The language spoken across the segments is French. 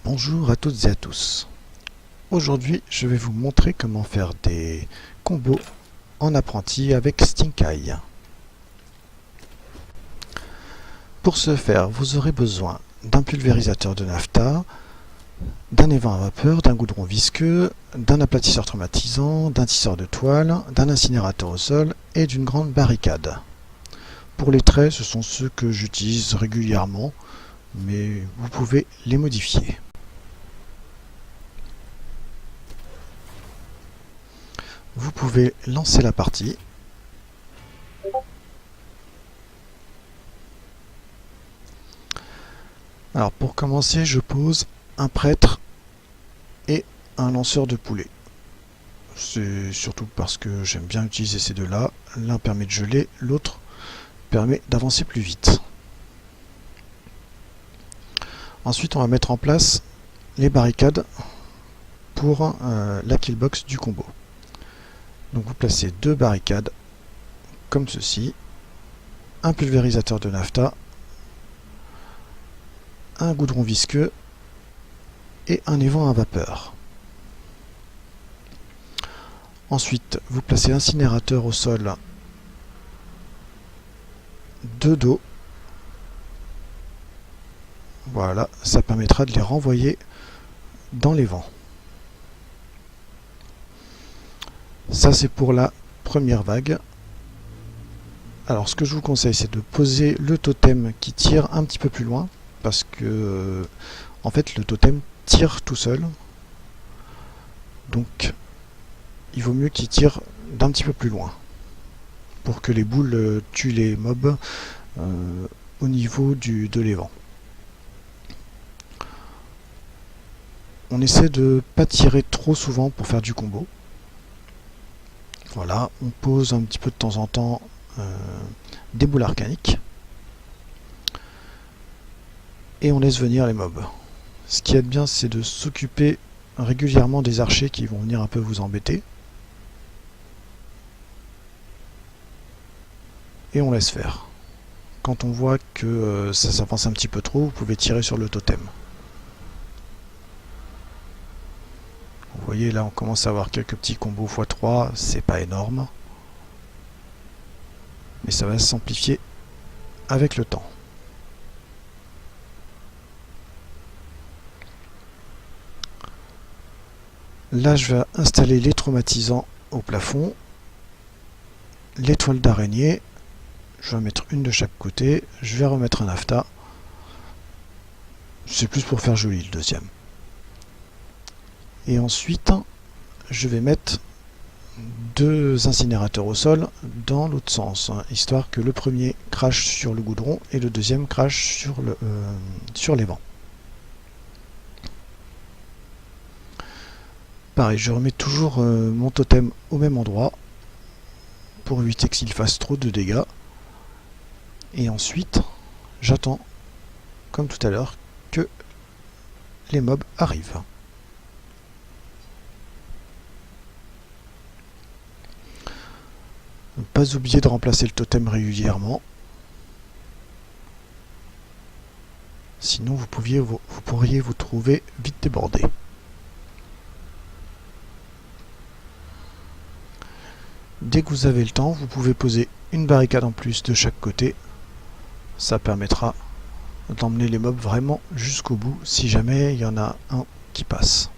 Bonjour à toutes et à tous. Aujourd'hui, je vais vous montrer comment faire des combos en apprenti avec Stinkai. Pour ce faire, vous aurez besoin d'un pulvérisateur de naphta, d'un évent à vapeur, d'un goudron visqueux, d'un aplatisseur traumatisant, d'un tisseur de toile, d'un incinérateur au sol et d'une grande barricade. Pour les traits, ce sont ceux que j'utilise régulièrement, mais vous pouvez les modifier. Vous pouvez lancer la partie. Alors pour commencer, je pose un prêtre et un lanceur de poulet. C'est surtout parce que j'aime bien utiliser ces deux-là. L'un permet de geler, l'autre permet d'avancer plus vite. Ensuite, on va mettre en place les barricades pour la killbox du combo. Donc vous placez deux barricades comme ceci, un pulvérisateur de naphta, un goudron visqueux et un évent à vapeur. Ensuite, vous placez l'incinérateur au sol de dos. Voilà, ça permettra de les renvoyer dans les vents. Ça, c'est pour la première vague. Alors, ce que je vous conseille, c'est de poser le totem qui tire un petit peu plus loin, parce que, en fait, le totem tire tout seul. Donc, il vaut mieux qu'il tire d'un petit peu plus loin, pour que les boules tuent les mobs au niveau de l'évent. On essaie de ne pas tirer trop souvent pour faire du combo. Voilà, on pose un petit peu de temps en temps des boules arcaniques et on laisse venir les mobs. Ce qui est bien, c'est de s'occuper régulièrement des archers qui vont venir un peu vous embêter. Et on laisse faire. Quand on voit que ça s'avance un petit peu trop, vous pouvez tirer sur le totem. Vous voyez, là on commence à avoir quelques petits combos x3, c'est pas énorme. Mais ça va s'amplifier avec le temps. Là, je vais installer les traumatisants au plafond, les toiles d'araignée. Je vais en mettre une de chaque côté. Je vais remettre un naphta. C'est plus pour faire joli le deuxième. Et ensuite, je vais mettre deux incinérateurs au sol dans l'autre sens, histoire que le premier crache sur le goudron et le deuxième crache sur les vents. Pareil, je remets toujours mon totem au même endroit pour éviter qu'il fasse trop de dégâts. Et ensuite, j'attends, comme tout à l'heure, que les mobs arrivent. Ne pas oublier de remplacer le totem régulièrement. Sinon, vous pourriez vous trouver vite débordé. Dès que vous avez le temps, vous pouvez poser une barricade en plus de chaque côté. Ça permettra d'emmener les mobs vraiment jusqu'au bout si jamais il y en a un qui passe.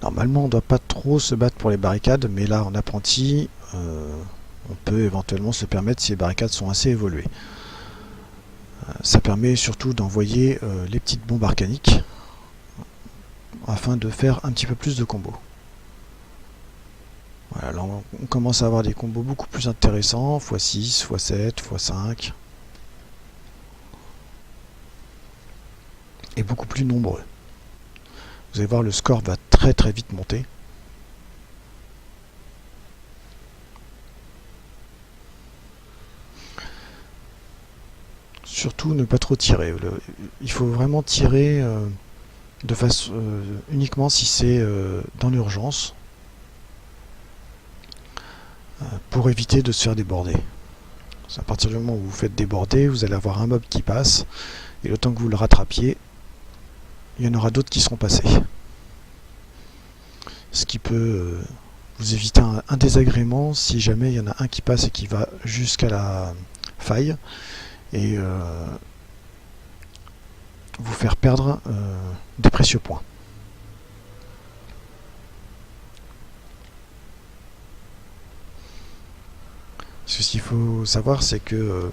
Normalement, on ne doit pas trop se battre pour les barricades, mais là, en apprenti, on peut éventuellement se permettre si les barricades sont assez évoluées. Ça permet surtout d'envoyer les petites bombes arcaniques afin de faire un petit peu plus de combos. Voilà, là, on commence à avoir des combos beaucoup plus intéressants, x6, x7, x5, et beaucoup plus nombreux. Vous allez voir, le score va très vite monter. surtout ne pas trop tirer. Il faut vraiment tirer de façon uniquement si c'est dans l'urgence, pour éviter de se faire déborder. À partir du moment où vous faites déborder, vous allez avoir un mob qui passe, et le temps que vous le rattrapiez, il y en aura d'autres qui seront passés. Ce qui peut vous éviter un désagrément si jamais il y en a un qui passe et qui va jusqu'à la faille, et vous faire perdre des précieux points. Ce qu'il faut savoir, c'est que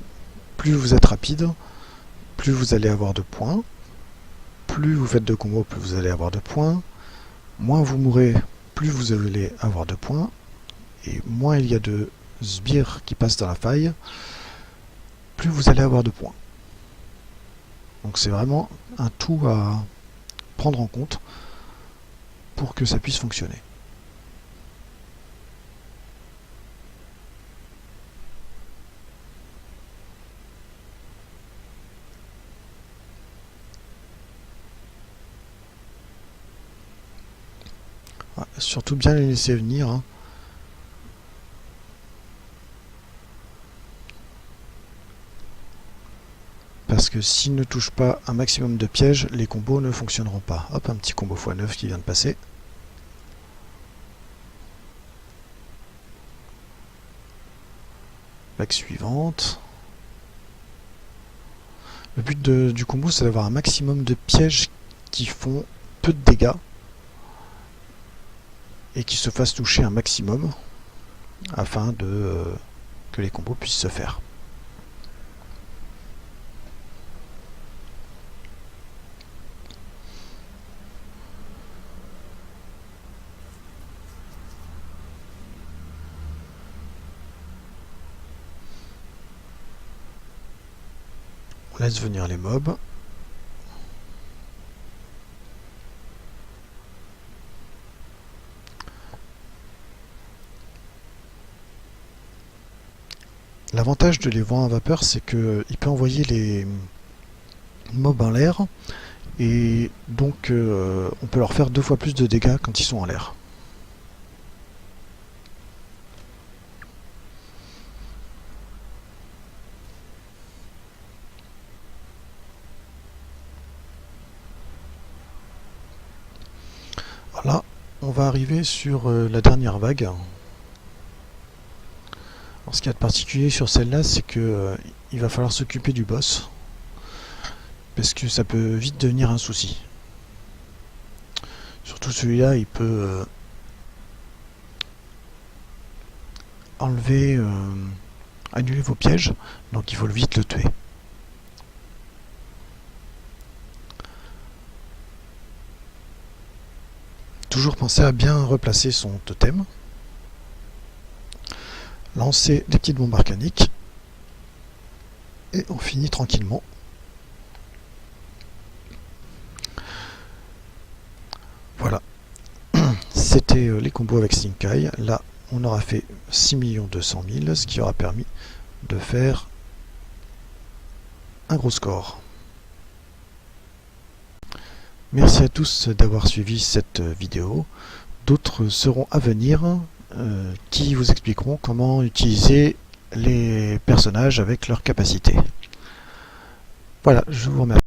plus vous êtes rapide, plus vous allez avoir de points, plus vous faites de combos, plus vous allez avoir de points, moins vous mourrez, plus vous allez avoir de points, et moins il y a de sbires qui passent dans la faille, plus vous allez avoir de points. Donc c'est vraiment un tout à prendre en compte pour que ça puisse fonctionner. Surtout bien les laisser venir, hein. Parce que s'ils ne touchent pas un maximum de pièges, les combos ne fonctionneront pas. Hop, un petit combo x9 qui vient de passer. Vague suivante. Le but du combo, c'est d'avoir un maximum de pièges qui font peu de dégâts et qui se fassent toucher un maximum afin que les combos puissent se faire. On laisse venir les mobs. L'avantage de l'élévant à vapeur, c'est qu'il peut envoyer les mobs en l'air, et donc on peut leur faire 2 fois plus de dégâts quand ils sont en l'air. Voilà, on va arriver sur la dernière vague. Alors, ce qu'il y a de particulier sur celle-là, c'est que il va falloir s'occuper du boss, parce que ça peut vite devenir un souci. Surtout celui-là, il peut enlever, annuler vos pièges, donc il faut vite le tuer. Toujours penser à bien replacer son totem. Lancer les petites bombes arcaniques. Et on finit tranquillement. Voilà. C'était les combos avec Slinkai. Là, on aura fait 6 200 000, ce qui aura permis de faire un gros score. Merci à tous d'avoir suivi cette vidéo. D'autres seront à venir qui vous expliqueront comment utiliser les personnages avec leurs capacités. Voilà, je vous remercie.